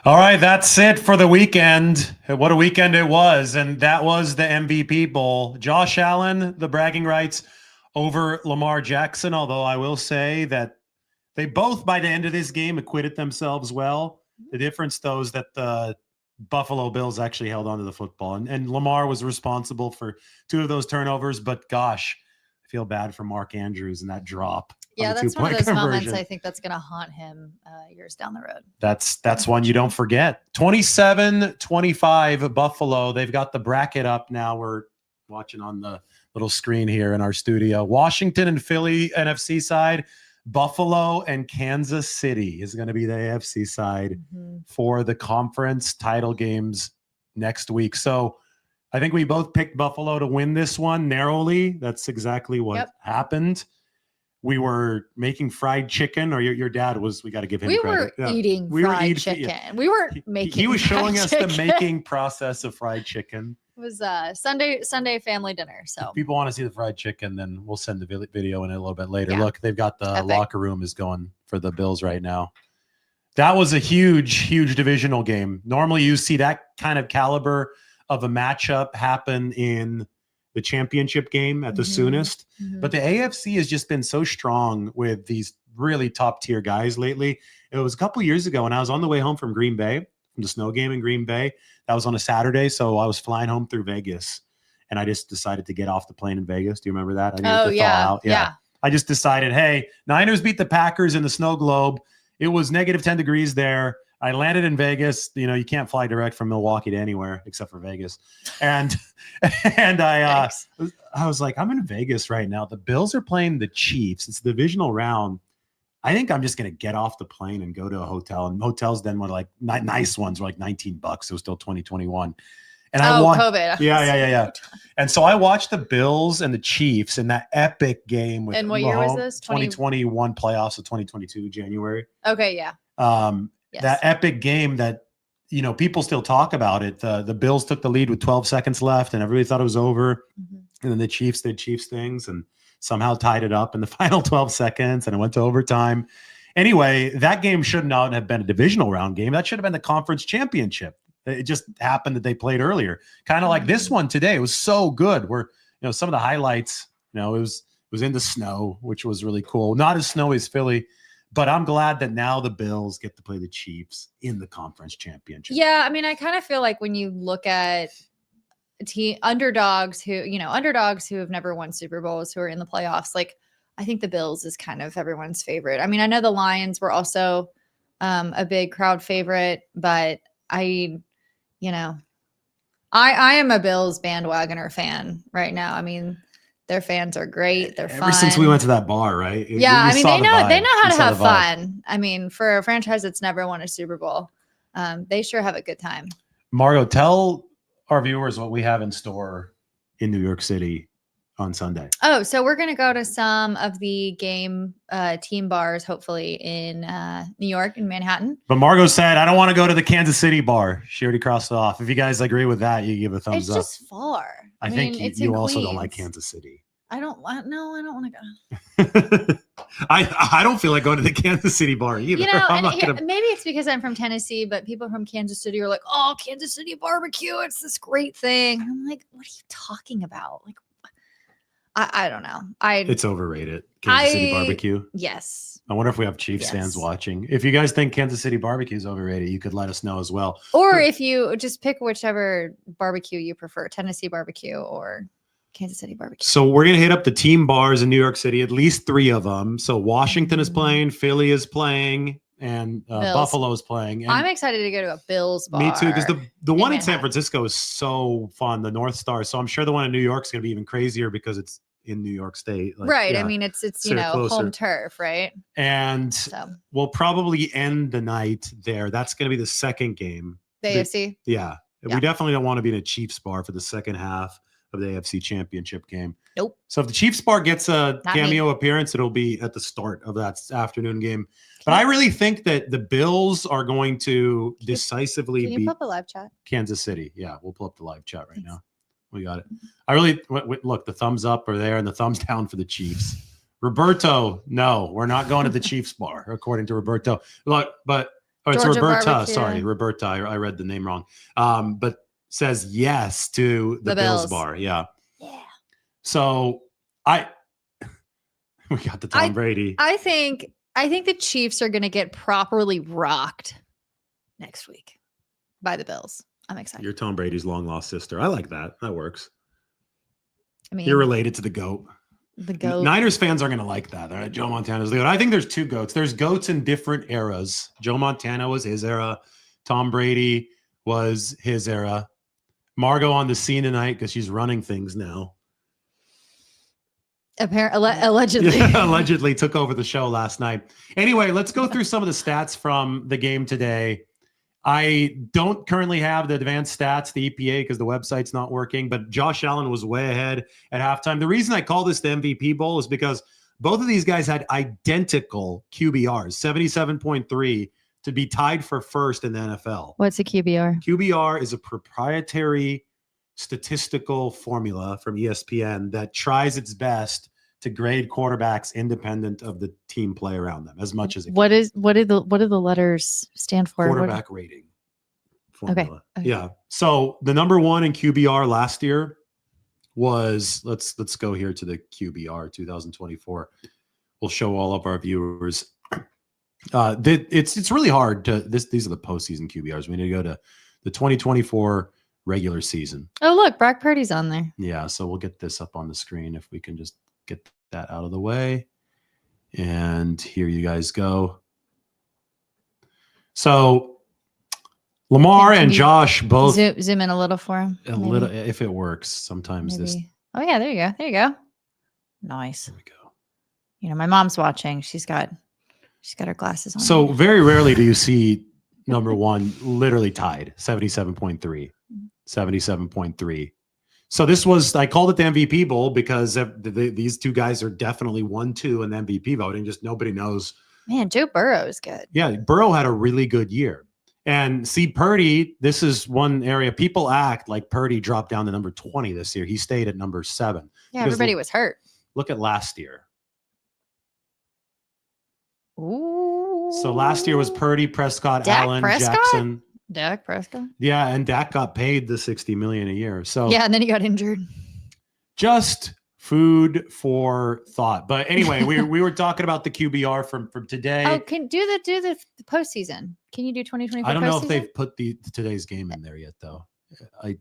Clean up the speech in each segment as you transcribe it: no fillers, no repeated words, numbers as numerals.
All right, that's it for the weekend. What a weekend it was. And that was the MVP Bowl. Josh Allen, the bragging rights over Lamar Jackson, although I will say that they both, by the end of this game, acquitted themselves well. The difference, though, is that the Buffalo Bills actually held onto the football. And Lamar was responsible for two of those turnovers. But gosh, I feel bad for Mark Andrews and that drop. Yeah, that's one of those moments I think that's going to haunt him years down the road. That's one you don't forget. 27-25 Buffalo. They've got the bracket up now. We're watching on the little screen here in our studio. Washington and Philly, NFC side. Buffalo and Kansas City is going to be the AFC side for the conference title games next week. So I think we both picked Buffalo to win this one narrowly. That's exactly what happened. We were making fried chicken, or your dad was. We got to give him credit. We were eating fried chicken. Yeah. We weren't making. He was showing us the making process of fried chicken. It was Sunday family dinner. So if people want to see the fried chicken, then we'll send the video in a little bit later. Yeah. Look, they've got the locker room is going for the Bills right now. That was a huge divisional game. Normally, you see that kind of caliber of a matchup happen in the championship game at the soonest. But the AFC has just been so strong with these really top tier guys lately. It was a couple years ago when I was on the way home from Green Bay, from the snow game in Green Bay. That was on a Saturday. So I was flying home through Vegas and I just decided to get off the plane in Vegas. Do you remember that? I needed to thaw out. Yeah. I just decided, hey, Niners beat the Packers in the snow globe. It was negative 10 degrees there. I landed in Vegas. You know, you can't fly direct from Milwaukee to anywhere except for Vegas. And I was like, I'm in Vegas right now. The Bills are playing the Chiefs. It's the divisional round. I think I'm just going to get off the plane and go to a hotel. And hotels then were like nice ones were like $19. It was still 2021. And I watched COVID. Yeah. And so I watched the Bills and the Chiefs in that epic game with And what year was this? 2021 playoffs of 2022 January. Okay, yeah. Yes. That epic game that, you know, people still talk about it. The Bills took the lead with 12 seconds left and everybody thought it was over. And then the Chiefs did Chiefs things and somehow tied it up in the final 12 seconds and it went to overtime. Anyway, that game should not have been a divisional round game. That should have been the conference championship. It just happened that they played earlier. Kind of like this one today. It was so good. Where, you know, some of the highlights, you know, it was in the snow, which was really cool. Not as snowy as Philly. But I'm glad that now the Bills get to play the Chiefs in the conference championship. Yeah, I mean, I kind of feel like when you look at underdogs who have never won Super Bowls, who are in the playoffs, like I think the Bills is kind of everyone's favorite. I mean, I know the Lions were also a big crowd favorite, but I am a Bills bandwagoner fan right now. I mean, their fans are great. They're fun. Ever since we went to that bar, right? Yeah, I mean, they know how to have fun. I mean, for a franchise that's never won a Super Bowl, they sure have a good time. Margo, tell our viewers what we have in store in New York City on Sunday. Oh, so we're going to go to some of the game team bars, hopefully in New York and Manhattan. But Margo said, I don't want to go to the Kansas City bar. She already crossed it off. If you guys agree with that, you give a thumbs up. It's just far. I think you also don't like Kansas City. I don't want to go. I don't feel like going to the Kansas City bar either. You know, maybe it's because I'm from Tennessee, but people from Kansas City are like, oh, Kansas City barbecue. It's this great thing. I'm like, what are you talking about? Like, I don't know. It's overrated. Kansas City barbecue. Yes. I wonder if we have Chiefs fans watching. If you guys think Kansas City barbecue is overrated, you could let us know as well. Or if you just pick whichever barbecue you prefer, Tennessee barbecue or Kansas City barbecue. So we're going to hit up the team bars in New York City, at least 3 of them. So Washington is playing, Philly is playing, and Buffalo is playing. And I'm excited to go to a Bills bar. Me too, because the one in San Francisco is so fun, the North Star. So I'm sure the one in New York is going to be even crazier because it's in New York State. Like, right. Yeah, I mean, it's home turf, right? And we'll probably end the night there. That's going to be the second game. The AFC? Yeah. We definitely don't want to be in a Chiefs bar for the second half of the AFC Championship game. Nope. So if the Chiefs bar gets a cameo appearance, it'll be at the start of that afternoon game. But I really think that the Bills are going to decisively beat pull up a live chat? Kansas City. Yeah, we'll pull up the live chat right now. We got it. I really look, the thumbs up are there and the thumbs down for the Chiefs. Roberto, no, we're not going to the Chiefs bar, according to Roberto. Look, but Oh, it's Georgia Roberta. barbecue. Sorry, Roberta. I read the name wrong. But says yes to the Bills bar. Yeah. Yeah. So we got the Tom Brady. I think the Chiefs are going to get properly rocked next week by the Bills. I'm excited. You're Tom Brady's long lost sister. I like that. That works. I mean, you're related to the GOAT. The GOAT. Niners fans are going to like that. Right? Joe Montana's the GOAT. I think there's two GOATs. There's GOATs in different eras. Joe Montana was his era. Tom Brady was his era. Margot on the scene tonight because she's running things now. Allegedly. Yeah, allegedly took over the show last night. Anyway, let's go through some of the stats from the game today. I don't currently have the advanced stats, the EPA, because the website's not working, but Josh Allen was way ahead at halftime. The reason I call this the MVP Bowl is because both of these guys had identical QBRs, 77.3, to be tied for first in the NFL. What's a QBR? QBR is a proprietary statistical formula from ESPN that tries its best to grade quarterbacks independent of the team play around them as much as it What can. do the letters stand for? Quarterback rating formula. Okay. Yeah. So the number one in QBR last year was let's go here to the QBR 2024. We'll show all of our viewers. It's really hard to these are the postseason QBRs. We need to go to the 2024 regular season. Oh, look, Brock Purdy's on there. Yeah, so we'll get this up on the screen if we can just get that out of the way. And here you guys go. So Lamar and Josh both zoom in a little for him. A little if it works. Sometimes maybe. This. Oh yeah, there you go. There you go. Nice. There we go. You know, my mom's watching. She's got her glasses on. So very rarely do you see number one literally tied 77.3. 77.3. So this was, I called it the MVP Bowl because these two guys are definitely 1-2 in the MVP voting. Just nobody knows. Man, Joe Burrow is good. Yeah, Burrow had a really good year. And see, Purdy, this is one area people act like Purdy dropped down to number 20 this year. He stayed at number 7. Yeah, everybody was hurt. Look at last year. Ooh. So last year was Purdy, Prescott, Dak Allen, Prescott? Jackson. Dak Prescott. Yeah, and Dak got paid the $60 million a year. So yeah, and then he got injured. Just food for thought. But anyway, we were talking about the QBR from today. Oh, can do the postseason. Can you do 2024? I don't know if they've put today's game in there yet, though. I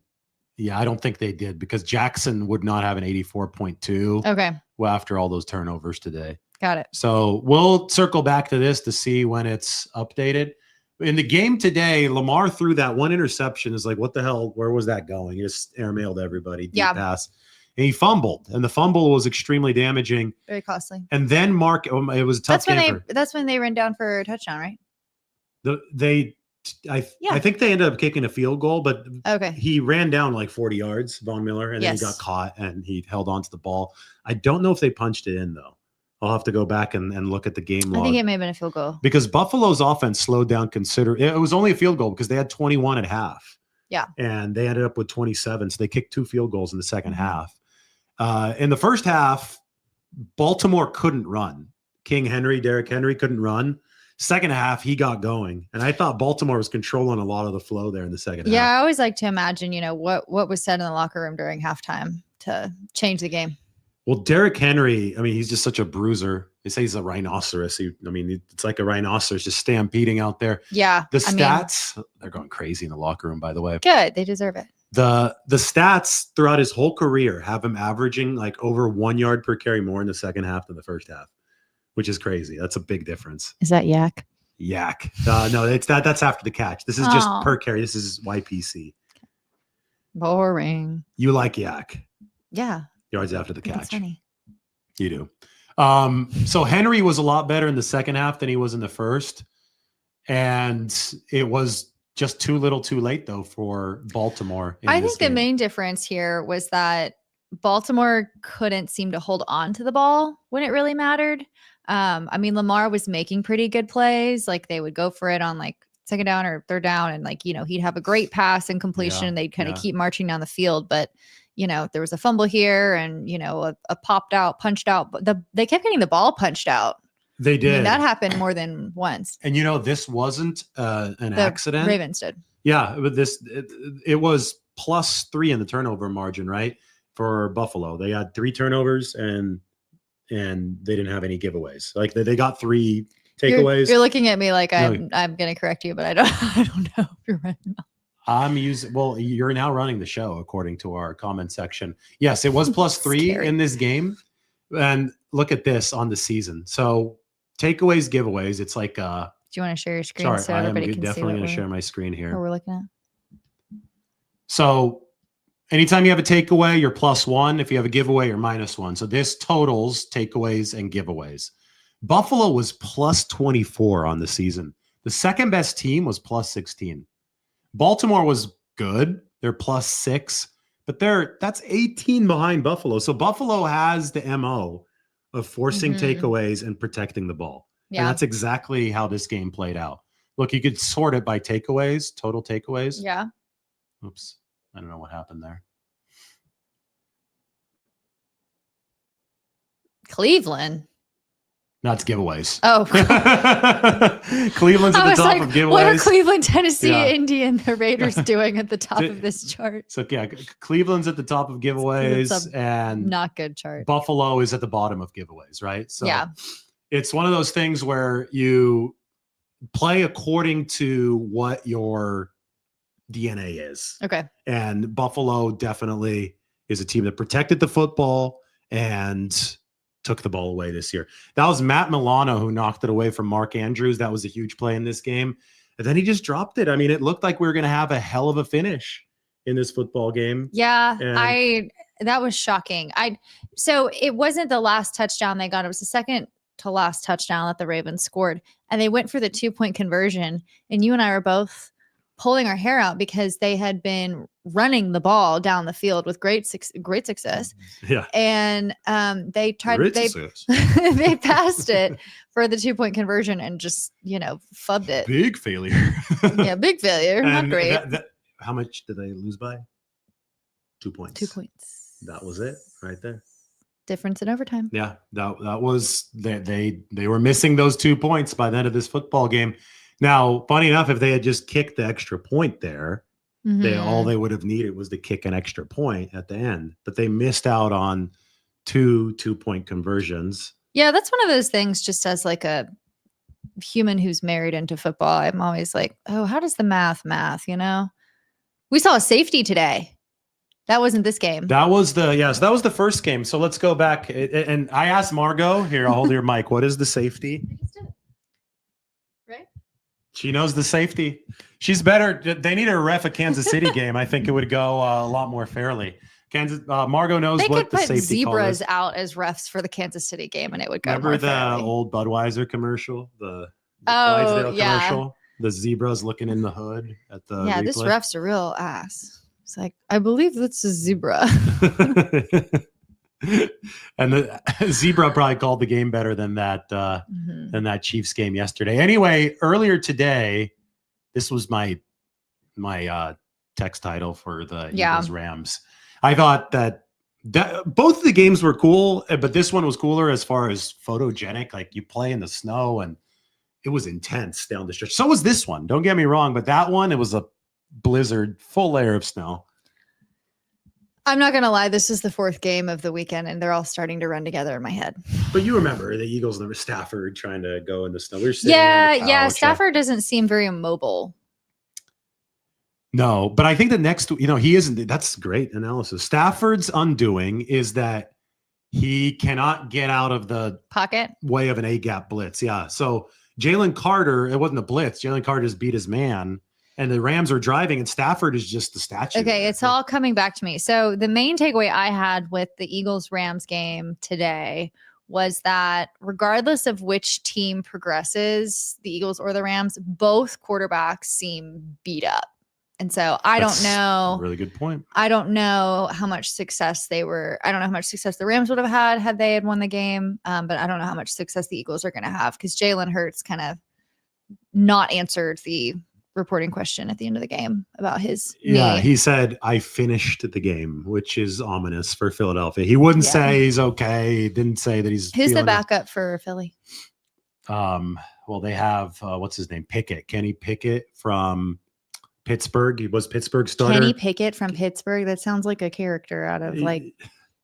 don't think they did because Jackson would not have an 84.2. Okay. Well, after all those turnovers today. Got it. So we'll circle back to this to see when it's updated. In the game today, Lamar threw that one interception. Is like, what the hell? Where was that going? He just airmailed everybody. Deep pass. And he fumbled. And the fumble was extremely damaging. Very costly. And then it was a tough game. That's when they ran down for a touchdown, right? I think they ended up kicking a field goal, but okay. He ran down like 40 yards, Von Miller, and then he got caught and he held on to the ball. I don't know if they punched it in, though. I'll have to go back and look at the game log. I think it may have been a field goal. Because Buffalo's offense slowed down considerably. It was only a field goal because they had 21 at half. Yeah. And they ended up with 27. So they kicked 2 field goals in the second half. In the first half, Baltimore couldn't run. Derrick Henry couldn't run. Second half, he got going. And I thought Baltimore was controlling a lot of the flow there in the second half. Yeah, I always like to imagine, what was said in the locker room during halftime to change the game. Well, Derrick Henry, I mean, he's just such a bruiser. They say he's a rhinoceros. It's like a rhinoceros just stampeding out there. Yeah. The stats, they're going crazy in the locker room, by the way. Good. They deserve it. The stats throughout his whole career have him averaging like over 1 yard per carry more in the second half than the first half, which is crazy. That's a big difference. Is that yak? Yak. No, that's after the catch. This is just per carry. This is YPC. Boring. You like yak. Yeah. Yards after the catch. That's funny. You do. So Henry was a lot better in the second half than he was in the first. And it was just too little too late, though, for Baltimore. I think the main difference here was that Baltimore couldn't seem to hold on to the ball when it really mattered. Lamar was making pretty good plays. Like they would go for it on like second down or third down. And like, he'd have a great pass and completion. They'd kind of keep marching down the field. But there was a fumble here and, a punched out, but they kept getting the ball punched out. They did. I mean, that happened more than once. And this wasn't an accident. Ravens did. Yeah, but it was +3 in the turnover margin, right? For Buffalo, they had 3 turnovers and they didn't have any giveaways. Like they got 3 takeaways. You're looking at me like I'm going to correct you, but I don't know if you're right or not. You're now running the show according to our comment section. Yes, it was +3 in this game. And look at this on the season. So takeaways, giveaways. It's like, do you want to share your screen so everybody can see? Definitely going to share my screen here. What we're looking at. So anytime you have a takeaway, you're +1. If you have a giveaway, you're -1. So this totals takeaways and giveaways. Buffalo was +24 on the season. The second best team was +16. Baltimore was good. They're +6, but that's 18 behind Buffalo. So Buffalo has the MO of forcing takeaways and protecting the ball. Yeah. And that's exactly how this game played out. Look, you could sort it by takeaways, total takeaways. Yeah. Oops. I don't know what happened there. Cleveland. No, it's giveaways. Oh. Cleveland's at the top of giveaways. What are Cleveland, Tennessee, Indy, and the Raiders doing at the top of this chart? So, Cleveland's at the top of giveaways. And not good chart. Buffalo is at the bottom of giveaways, right? So it's one of those things where you play according to what your DNA is. Okay. And Buffalo definitely is a team that protected the football and took the ball away this year. That was Matt Milano who knocked it away from Mark Andrews. That was a huge play in this game. And then he just dropped it. I mean, it looked like we were going to have a hell of a finish in this football game. Yeah, that was shocking. So it wasn't the last touchdown they got. It was the second to last touchdown that the Ravens scored. And they went for the 2-point conversion. And you and I were both pulling our hair out because they had been running the ball down the field with great success. Yeah. And they passed it for the 2-point conversion and just, fubbed it. Big failure. Yeah, big failure. Not great. How much did they lose by? 2 points. 2 points. That was it right there. Difference in overtime. Yeah, that was they were missing those 2 points by the end of this football game. Now, funny enough, if they had just kicked the extra point there, all they would have needed was to kick an extra point at the end. But they missed out on 2 2-point conversions. Yeah, that's one of those things, just as like a human who's married into football, I'm always like, oh, how does the math? We saw a safety today. That wasn't this game. That was so that was the first game. So let's go back. And I asked Margot, here, I'll hold your mic. What is the safety? She knows the safety. She's better. They need a ref a Kansas City game. I think it would go a lot more fairly. Margot knows what the safety call is. They could put zebras out as refs for the Kansas City game, and it would go Remember more the fairly. Old Budweiser commercial? The Clydesdale commercial? The zebras looking in the hood at the replay? This ref's a real ass. It's like, I believe that's a zebra. And the zebra probably called the game better than that Chiefs game yesterday. Anyway, earlier today, this was my text title for the Eagles Rams. I thought that both of the games were cool, but this one was cooler as far as photogenic. Like you play in the snow and it was intense down the stretch. So was this one. Don't get me wrong, but that one, it was a blizzard, full layer of snow. I'm not going to lie. This is the 4th game of the weekend, and they're all starting to run together in my head. But you remember the Eagles, never Stafford trying to go in the snow. Stafford doesn't seem very mobile. No, but I think the next, he isn't. That's great analysis. Stafford's undoing is that he cannot get out of the pocket way of an A-gap blitz. Yeah. So Jalen Carter, it wasn't a blitz. Jalen Carter just beat his man. And the Rams are driving, and Stafford is just the statue. Okay, it's all coming back to me. So the main takeaway I had with the Eagles-Rams game today was that regardless of which team progresses, the Eagles or the Rams, both quarterbacks seem beat up. And so I don't know. Really good point. I don't know how much success I don't know how much success the Rams would have had they had won the game. But I don't know how much success the Eagles are going to have because Jalen Hurts kind of not answered the reporting question at the end of the game about his knee. He said, I finished the game, which is ominous for Philadelphia. He wouldn't say he's okay. He didn't say that he's Who's the backup for Philly? Well, they have what's his name? Kenny Pickett from Pittsburgh. He was Pittsburgh starter. Kenny Pickett from Pittsburgh. That sounds like a character out of like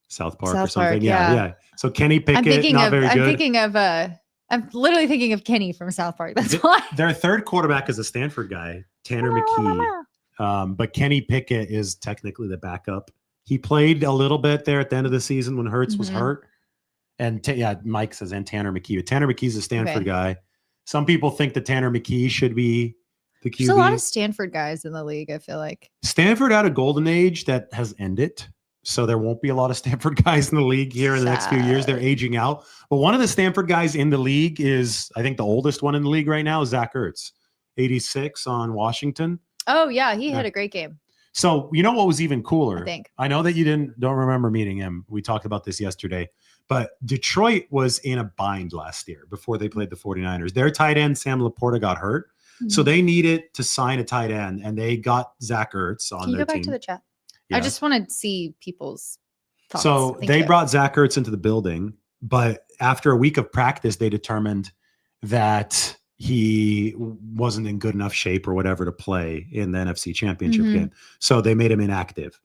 South Park or something. Yeah. So Kenny Pickett, I'm literally thinking of Kenny from South Park. That's why. Their third quarterback is a Stanford guy, Tanner McKee. But Kenny Pickett is technically the backup. He played a little bit there at the end of the season when Hurts was hurt. And Mike says, and Tanner McKee. But Tanner McKee's a Stanford guy. Some people think that Tanner McKee should be the QB. There's a lot of Stanford guys in the league, I feel like. Stanford had a golden age that has ended. So there won't be a lot of Stanford guys in the league here in the next few years. They're aging out. But one of the Stanford guys in the league is, I think the oldest one in the league right now is Zach Ertz, 86 on Washington. Oh, yeah. He had a great game. So you know what was even cooler? I know that you don't remember meeting him. We talked about this yesterday. But Detroit was in a bind last year before they played the 49ers. Their tight end, Sam Laporta, got hurt. So they needed to sign a tight end, and they got Zach Ertz on their team. Can you go back to the chat? Yeah. I just want to see people's thoughts. So they brought Zach Ertz into the building, but after a week of practice, they determined that he wasn't in good enough shape or whatever to play in the NFC Championship game. So they made him inactive,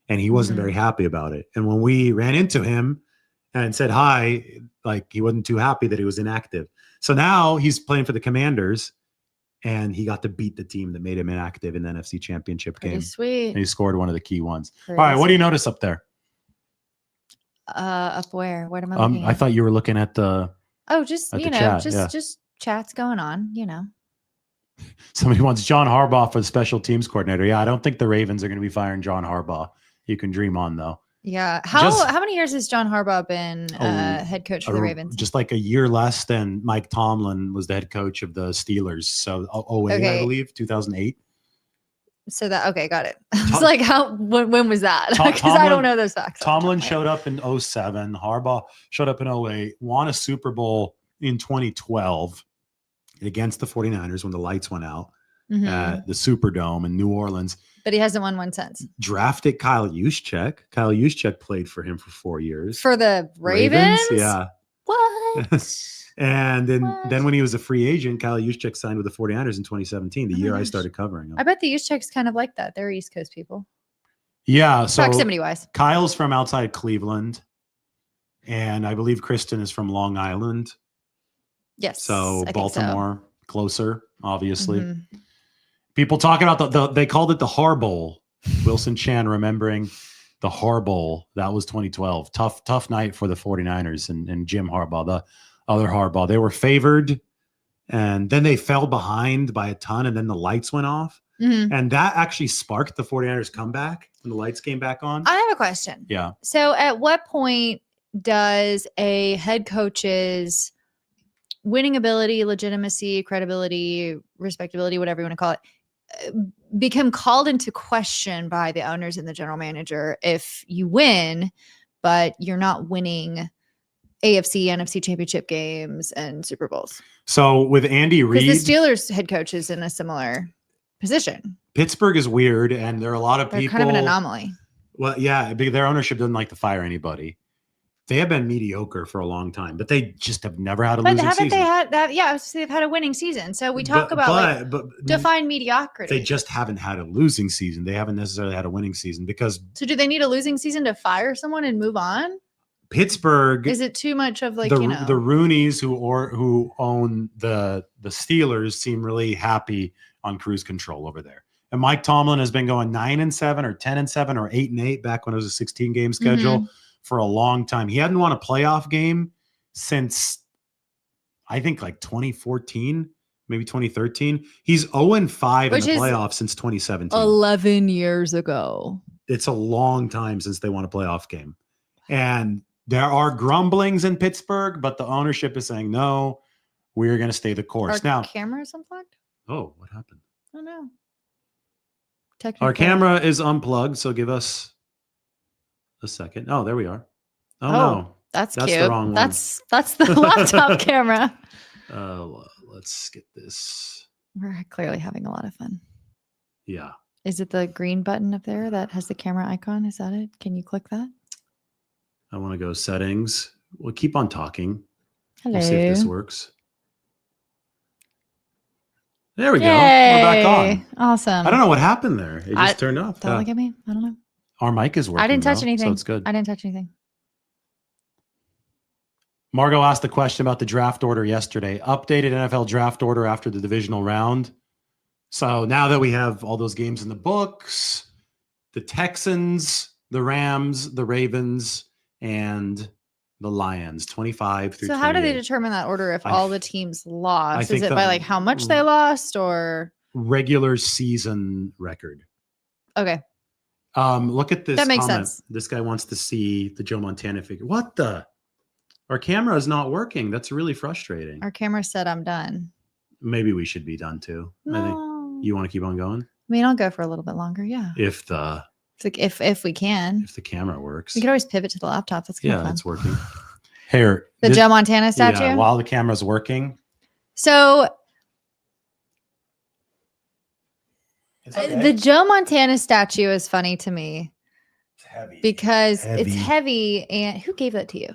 and he wasn't very happy about it. And when we ran into him and said hi, like he wasn't too happy that he was inactive. So now he's playing for the Commanders, and he got to beat the team that made him inactive in the NFC Championship game. Sweet. And he scored one of the key ones. All right, what do you notice up there? Up where? What am I looking at? I thought you were looking at the just chats going on, Somebody wants John Harbaugh for the special teams coordinator. Yeah, I don't think the Ravens are going to be firing John Harbaugh. You can dream on, though. Yeah. How many years has John Harbaugh been head coach for the Ravens? Just like a year less than Mike Tomlin was the head coach of the Steelers. So 08, I believe, 2008. So got it. It's like when was that? Because I don't know those facts. Tomlin showed up in 07. Harbaugh showed up in 08, won a Super Bowl in 2012 against the 49ers when the lights went out at the Superdome in New Orleans. But he hasn't won one since. Drafted Kyle Juszczyk. Kyle Juszczyk played for him for 4 years. For the Ravens? Yeah. What? And then when he was a free agent, Kyle Juszczyk signed with the 49ers in 2017, the year I started covering him. I bet the Juszczyks kind of like that. They're East Coast people. Yeah. So proximity-wise. Kyle's from outside Cleveland. And I believe Kristen is from Long Island. Yes. So Baltimore, closer, obviously. People talking about they called it the Har Bowl. Wilson Chan remembering the Har Bowl. That was 2012. Tough night for the 49ers and Jim Harbaugh, the other Harbaugh. They were favored, and then they fell behind by a ton, and then the lights went off. And that actually sparked the 49ers comeback when the lights came back on. I have a question. Yeah. So at what point does a head coach's winning ability, legitimacy, credibility, respectability, whatever you want to call it, become called into question by the owners and the general manager if you win, but you're not winning AFC, NFC championship games and Super Bowls? So with Andy Reid, because the Steelers head coach is in a similar position. Pittsburgh is weird, and there are a lot of people kind of an anomaly. Well, yeah, their ownership doesn't like to fire anybody. They have been mediocre for a long time, but they just have never had a losing season. They had that? Yeah, they've had a winning season. So we talk about define mediocrity. They just haven't had a losing season. They haven't necessarily had a winning season because. So do they need a losing season to fire someone and move on? Pittsburgh. Is it too much of the Rooneys who own the Steelers seem really happy on cruise control over there. And Mike Tomlin has been going 9-7 or 10-7 or 8-8 back when it was a 16-game schedule. For a long time. He hadn't won a playoff game since I think like 2014, maybe 2013. He's 0-5 in the playoffs since 2017. 11 years ago. It's a long time since they won a playoff game. And there are grumblings in Pittsburgh, but the ownership is saying, no, we're going to stay the course. Now, camera's unplugged? Oh, what happened? I don't know. Our camera is unplugged, so give us a second. Oh, there we are. Oh no, that's cute. The wrong one. That's the laptop camera. Let's get this. We're clearly having a lot of fun. Yeah. Is it the green button up there that has the camera icon? Is that it? Can you click that? I want to go settings. We'll keep on talking. Hello. We'll see if this works. There we go. We're back on. Awesome. I don't know what happened there. It just turned off. Don't look at me. I don't know. Our mic is working. I didn't touch anything. So it's good. I didn't touch anything. Margot asked the question about the draft order yesterday. Updated NFL draft order after the divisional round. So now that we have all those games in the books, the Texans, the Rams, the Ravens, and the Lions, 25 through 28. So how do they determine that order if all the teams lost? Is it by like how much they lost or regular season record? Okay. Look at this. That makes comment. sense. This guy wants to see the Joe Montana figure. What the? Our camera is not working. That's really frustrating. Our camera said I'm done. Maybe we should be done too. No. I think you want to keep on going. I mean, I'll go for a little bit longer. Yeah. If we can. If the camera works. We could always pivot to the laptop. That's kind of fun. It's working. Here. The Joe Montana statue? Yeah, while the camera's working. So okay. The Joe Montana statue is funny to me. It's heavy. Because it's heavy. And who gave that to you?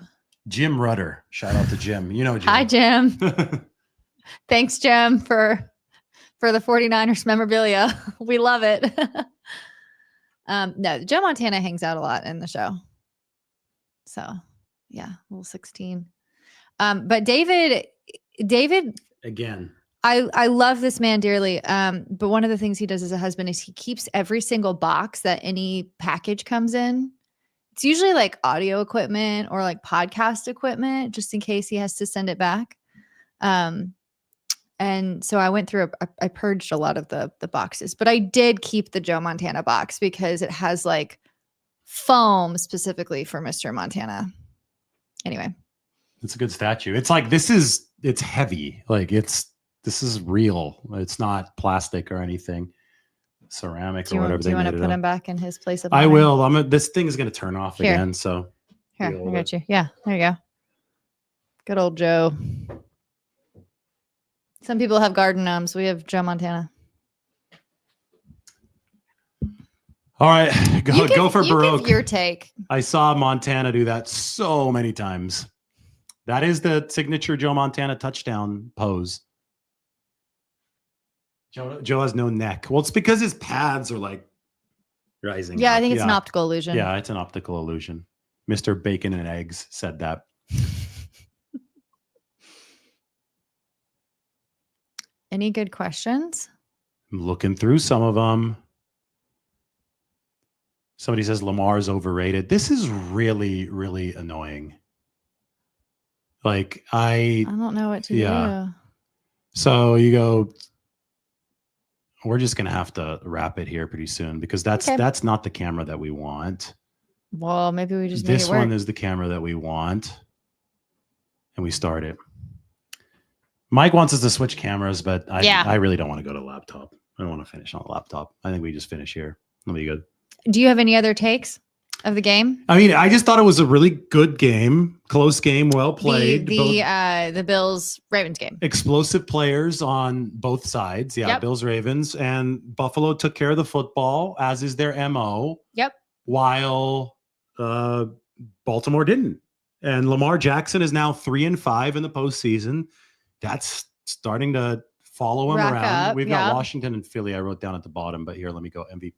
Jim Rudder. Shout out to Jim. You know Jim. Hi, Jim. Thanks, Jim, for the 49ers memorabilia. We love it. No, Joe Montana hangs out a lot in the show. So, yeah, little 16. But David again. I love this man dearly. But one of the things he does as a husband is he keeps every single box that any package comes in. It's usually like audio equipment or like podcast equipment, just in case he has to send it back. And so I went through, I purged a lot of the boxes, but I did keep the Joe Montana box because it has like foam specifically for Mr. Montana. Anyway. It's a good statue. It's like, it's heavy. Like this is real. It's not plastic or anything. Ceramic or whatever. Do you want to put him back in his place of honor? I will. This thing is going to turn off again. So here, I got you. Yeah, there you go. Good old Joe. Some people have garden gnomes. We have Joe Montana. All right, go for Baroque. Give your take. I saw Montana do that so many times. That is the signature Joe Montana touchdown pose. Joe has no neck. Well, it's because his pads are like rising. Yeah, up. I think it's an optical illusion. Yeah, it's an optical illusion. Mr. Bacon and Eggs said that. Any good questions? I'm looking through some of them. Somebody says Lamar's overrated. This is really, really annoying. Like I don't know what to do. So you go. We're just gonna have to wrap it here pretty soon because that's not the camera that we want. Well, maybe we just this one is the camera that we want, and we start it. Mike wants us to switch cameras, but I really don't want to go to the laptop. I don't want to finish on the laptop. I think we just finish here. That'll be good. Do you have any other takes of the game? I mean, I just thought it was a really good game, close game, well played. The Bills-Ravens game. Explosive players on both sides. Yeah, yep. Bills-Ravens. And Buffalo took care of the football, as is their MO. Yep. While Baltimore didn't. And Lamar Jackson is now 3-5 in the postseason. That's starting to follow him around. We've got Washington and Philly. I wrote down at the bottom, but here, let me go MVP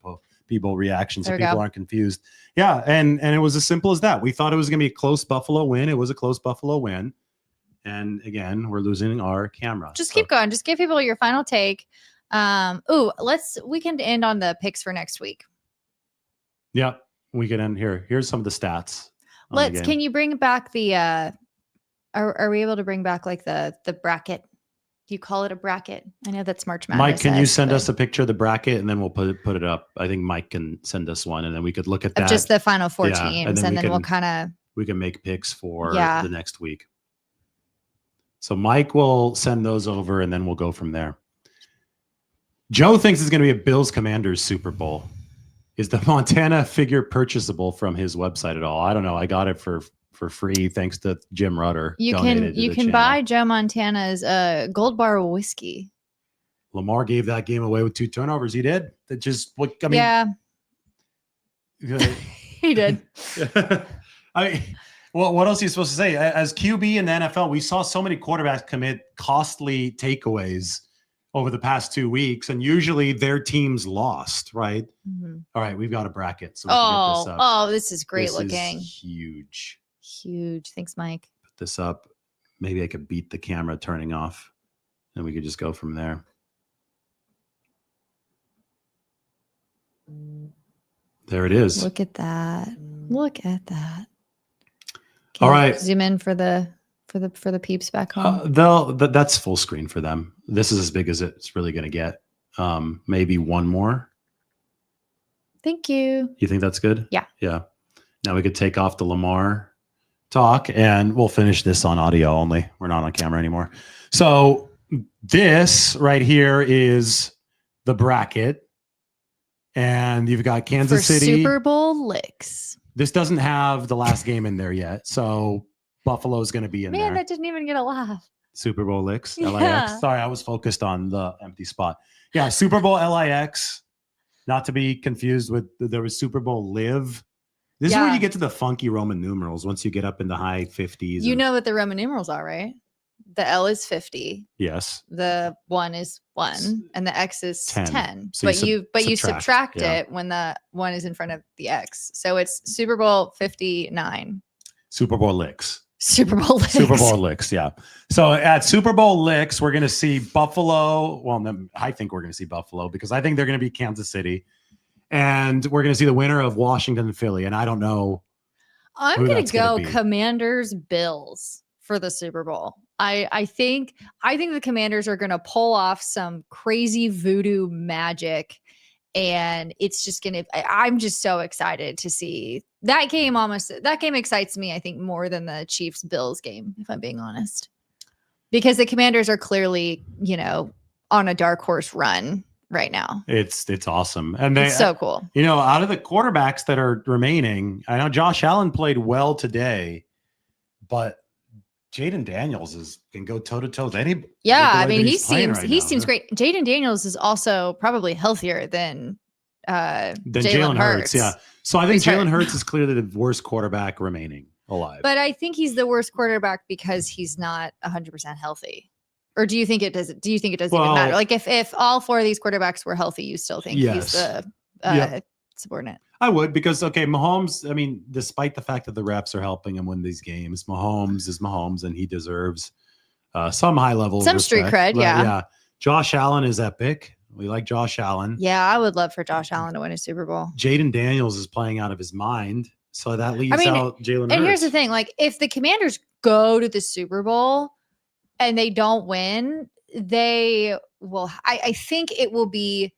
Bowl reaction so people aren't confused. Yeah, and it was as simple as that. We thought it was going to be a close Buffalo win. It was a close Buffalo win. And again, we're losing our camera. Just keep going. Just give people your final take. We can end on the picks for next week. Yeah, we can end here. Here's some of the stats. Can you bring back the are we able to bring back like the bracket? Do you call it a bracket? I know that's March Madness. Mike, can you send us a picture of the bracket and then we'll put it up? I think Mike can send us one and then we could look at that. Just the final four teams and then we'll kind of... We can make picks for the next week. So Mike will send those over and then we'll go from there. Joe thinks it's going to be a Bills Commanders Super Bowl. Is the Montana figure purchasable from his website at all? I don't know. I got it for free thanks to Jim Rudder. You can buy Joe Montana's Gold Bar whiskey. Lamar gave that game away with 2 turnovers. He did. That just what I mean. Yeah. He did. Well, what else are you supposed to say? As QB in the NFL, we saw so many quarterbacks commit costly takeaways over the past 2 weeks, and usually their teams lost, right? Mm-hmm. All right, we've got a bracket, so we can get this up. Oh, this is great this looking. Is huge. Huge. Thanks, Mike. Put this up. Maybe I could beat the camera turning off, and we could just go from there. There it is. Look at that. Look at that. All right. Zoom in for the peeps back home. That's full screen for them. This is as big as it's really going to get. Maybe one more. Thank you. You think that's good? Yeah. Yeah. Now we could take off the Lamar talk and we'll finish this on audio only. We're not on camera anymore. So this right here is the bracket. And you've got Kansas City. Super Bowl licks. This doesn't have the last game in there yet. So Buffalo's going to be in there. Man, that didn't even get a laugh. Super Bowl licks. Yeah. LAX. Sorry, I was focused on the empty spot. Yeah, Super Bowl LIX. Not to be confused with, there was Super Bowl Live. This is where you get to the funky Roman numerals once you get up in the high 50s. You know what the Roman numerals are, right? The L is 50. Yes. The 1 is 1 and the X is 10. So you subtract it when the 1 is in front of the X. So it's Super Bowl 59. Super Bowl licks. Super Bowl licks. Super Bowl licks, yeah. So at Super Bowl licks, we're going to see Buffalo. Well, I think we're going to see Buffalo because I think they're going to be Kansas City. And we're going to see the winner of Washington and Philly. And I don't know. I'm going to go Commanders Bills for the Super Bowl. I think the Commanders are going to pull off some crazy voodoo magic, and it's just going to. I'm just so excited to see that game. That game excites me, I think, more than the Chiefs Bills game, if I'm being honest, because the Commanders are clearly, on a dark horse run right now. It's awesome, and it's so cool. Out of the quarterbacks that are remaining, I know Josh Allen played well today, but Jaden Daniels can go toe to toe with any. Yeah, I mean, he seems great. Jaden Daniels is also probably healthier than Jalen Hurts. Yeah, so I think Jalen Hurts is clearly the worst quarterback remaining alive. But I think he's the worst quarterback because he's not 100% healthy. Or do you think it doesn't? Do you think it doesn't even matter? Like if all 4 of these quarterbacks were healthy, you still think he's the subordinate? I would, because Mahomes, I mean, despite the fact that the refs are helping him win these games, Mahomes is Mahomes and he deserves some high level some street cred. Yeah. Josh Allen is epic. We like Josh Allen. Yeah, I would love for Josh Allen to win a Super Bowl. Jaden Daniels is playing out of his mind. So that leaves out Jalen Hurts. And here's the thing, like if the Commanders go to the Super Bowl and they don't win, they will, I think it will be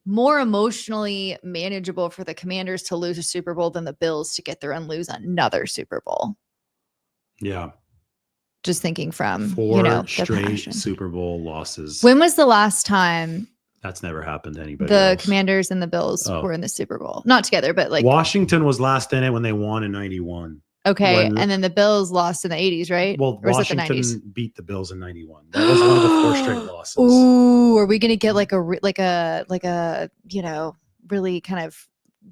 more emotionally manageable for the Commanders to lose a Super Bowl than the Bills to get there and lose another Super Bowl. Yeah. Just thinking from 4 straight Super Bowl losses. When was the last time that's never happened to anybody the else? Commanders and the Bills were in the Super Bowl? Not together, but like Washington was last in it when they won in 91. Okay, and then the Bills lost in the 80s, right? Well, Washington beat the Bills in 91. That was one of the 4 straight losses. Ooh, are we gonna get like a really kind of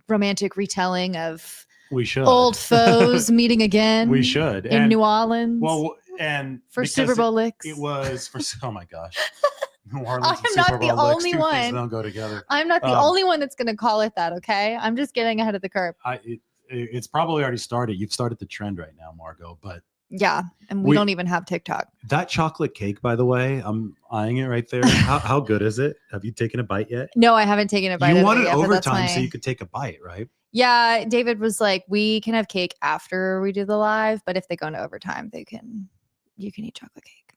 romantic retelling of we should old foes meeting again? We should in New Orleans. Well, and for Super Bowl licks, it was for. Oh my gosh. I'm not the only one. Don't go together. I'm not the only one that's gonna call it that. Okay, I'm just getting ahead of the curve. It's probably already started. You've started the trend right now, Margot. But yeah, and we don't even have TikTok. That chocolate cake, by the way, I'm eyeing it right there. How good is it? Have you taken a bite yet? No, I haven't taken a bite. You wanted overtime so you could take a bite, right? Yeah, David was like, we can have cake after we do the live, but if they go into overtime, you can eat chocolate cake.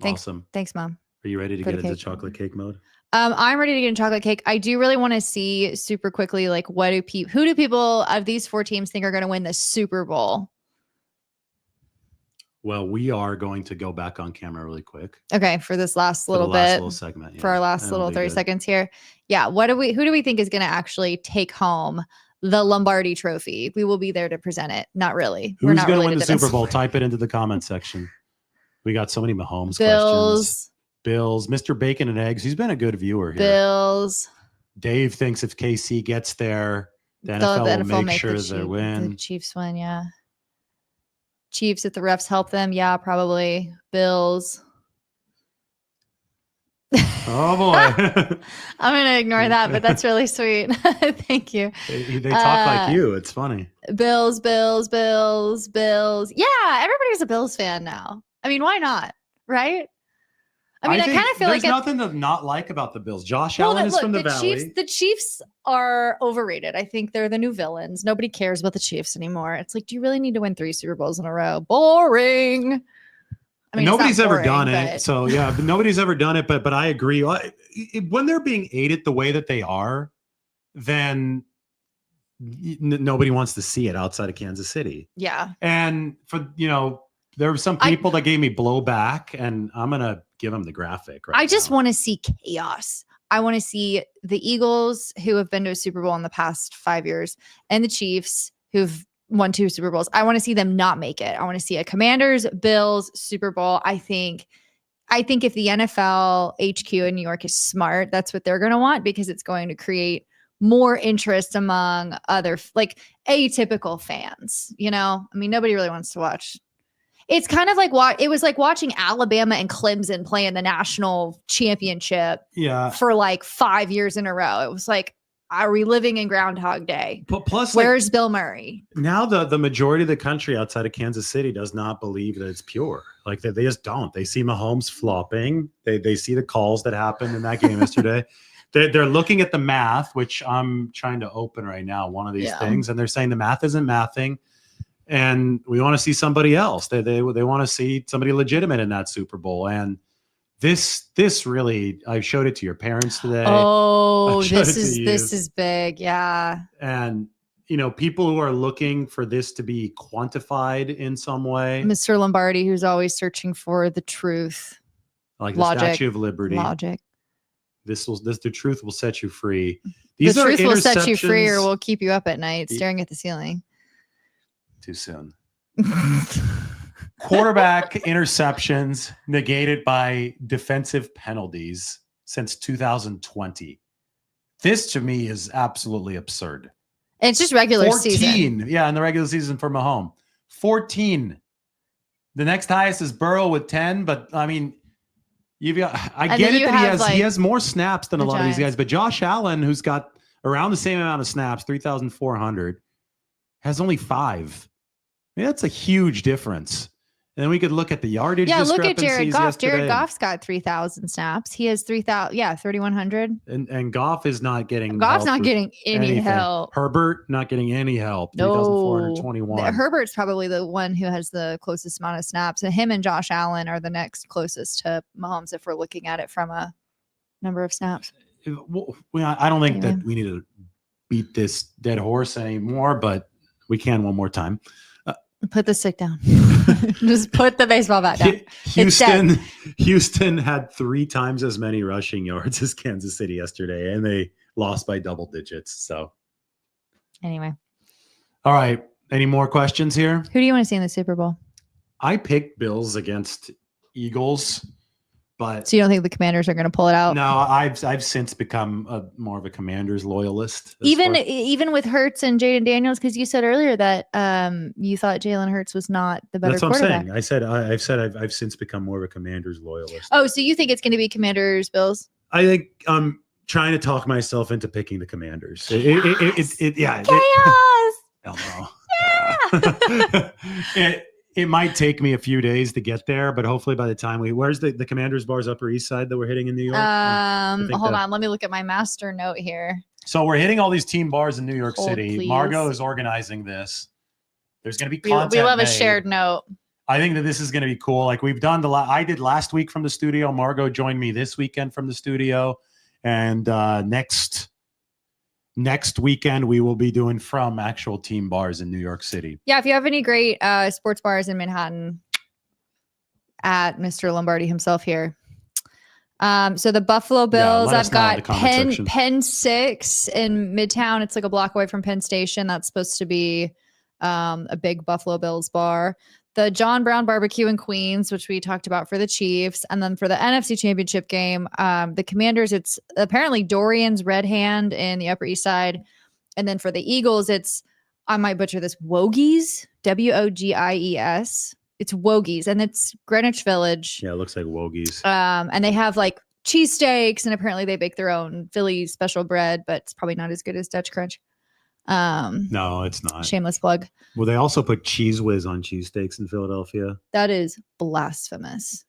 Awesome. Thanks, Mom. Are you ready to get into chocolate cake mode? I'm ready to get in chocolate cake. I do really want to see super quickly, like, who do people of these 4 teams think are going to win the Super Bowl? Well, we are going to go back on camera really quick. Okay, for this last little segment, yeah, for our last little 30 seconds here. Yeah, who do we think is going to actually take home the Lombardi Trophy? We will be there to present it. Not really. Who's going to win the Super Bowl? Type it into the comment section. We got so many Mahomes questions. Bills, Mr. Bacon and Eggs. He's been a good viewer here. Bills. Dave thinks if KC gets there, the NFL will make sure they win. The Chiefs win, yeah. Chiefs, if the refs help them, yeah, probably. Bills. Oh boy. I'm going to ignore that, but that's really sweet. Thank you. They talk like you. It's funny. Bills. Yeah, everybody's a Bills fan now. I mean, why not? Right? I mean, I kind of feel there's nothing to not like about the Bills. Josh well, Allen is look, from the Valley. The Chiefs are overrated. I think they're the new villains. Nobody cares about the Chiefs anymore. It's like, do you really need to win 3 Super Bowls in a row? Boring. I mean, nobody's boring, ever done it. So yeah, but nobody's ever done it. But I agree. When they're being aided the way that they are, then nobody wants to see it outside of Kansas City. Yeah. And for, there were some people that gave me blowback, and I'm going to give them the graphic. Right I just want to see chaos. I want to see the Eagles, who have been to a Super Bowl in the past 5 years, and the Chiefs, who've won 2 Super Bowls. I want to see them not make it. I want to see a Commanders, Bills Super Bowl. I think if the NFL HQ in New York is smart, that's what they're going to want, because it's going to create more interest among other, like, atypical fans. I mean, nobody really wants to watch. It's kind of like it was like watching Alabama and Clemson play in the national championship for like 5 years in a row. It was like, are we living in Groundhog Day? Plus, where's Bill Murray? Now the majority of the country outside of Kansas City does not believe that it's pure. Like they just don't. They see Mahomes flopping. They see the calls that happened in that game yesterday. They're looking at the math, which I'm trying to open right now, one of these things, and they're saying the math isn't mathing. And we want to see somebody else. They want to see somebody legitimate in that Super Bowl. And this really, I showed it to your parents today. Oh, this is big. Yeah. And, people who are looking for this to be quantified in some way. Mr. Lombardi, who's always searching for the truth. Like the Statue of Liberty. Logic. The truth will set you free. The truth will set you free, or will keep you up at night staring at the ceiling. Too soon. Quarterback interceptions negated by defensive penalties since 2020. This to me is absolutely absurd. It's just regular season. Yeah, in the regular season for Mahomes. 14. The next highest is Burrow with 10, but I mean, I get it that he has more snaps than a lot of these guys, but Josh Allen, who's got around the same amount of snaps, 3,400, has only 5. I mean, that's a huge difference. And then we could look at the yardage. Yeah, look at Jared Goff. Yesterday. Jared Goff's got 3,000 snaps. He has 3,000. Yeah, 3,100. And Goff is not getting. Goff's not getting any help. Herbert not getting any help. No. 3,421. Herbert's probably the one who has the closest amount of snaps. And him and Josh Allen are the next closest to Mahomes if we're looking at it from a number of snaps. I don't think that we need to beat this dead horse anymore, but we can one more time. Put the stick down. Just put the baseball bat down. Houston had 3 times as many rushing yards as Kansas City yesterday, and they lost by double digits. So anyway. All right. Any more questions here? Who do you want to see in the Super Bowl? I picked Bills against Eagles. But so you don't think the Commanders are going to pull it out? No, I've since become more of a Commanders loyalist. Even with Hurts and Jaden Daniels, because you said earlier that you thought Jalen Hurts was not the better quarterback. That's what I'm saying. I've since become more of a Commanders loyalist. Oh, so you think it's going to be Commanders Bills? I think I'm trying to talk myself into picking the Commanders. Chaos. Hell no. Yeah. It might take me a few days to get there, but hopefully by the time where's the Commanders bars Upper East Side that we're hitting in New York? Hold on. Let me look at my master note here. So we're hitting all these team bars in New York City. Please. Margot is organizing this. There's going to be content. We love a shared note. I think that this is going to be cool. Like we've done I did last week from the studio. Margot joined me this weekend from the studio. And next weekend, we will be doing from actual team bars in New York City. Yeah, if you have any great sports bars in Manhattan, at Mr. Lombardi himself here. So the Buffalo Bills, I've got Penn 6 in Midtown. It's like a block away from Penn Station. That's supposed to be a big Buffalo Bills bar. The John Brown Barbecue in Queens, which we talked about for the Chiefs. And then for the NFC Championship game, the Commanders, it's apparently Dorian's Red Hand in the Upper East Side. And then for the Eagles, it's, I might butcher this, Wogies, Wogies. It's Wogies, and it's Greenwich Village. Yeah, it looks like Wogies. And they have like cheesesteaks, and apparently they bake their own Philly special bread, but it's probably not as good as Dutch Crunch. No, it's not. Shameless plug. Well, they also put Cheese Whiz on cheesesteaks in Philadelphia. That is blasphemous.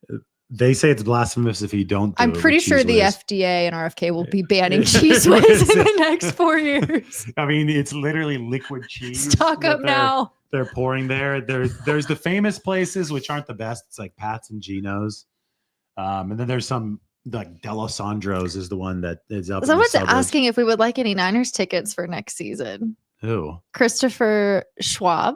They say it's blasphemous if you don't do I'm it pretty with sure Cheese the Whiz. FDA and RFK will be banning Cheese Whiz in the next 4 years. I mean, it's literally liquid cheese. Stock up now. They're pouring there. There's the famous places, which aren't the best. It's like Pat's and Gino's. And then there's some, like D'Alessandro's is the one that is up. Someone's asking if we would like any Niners tickets for next season. Who? Christopher Schwab.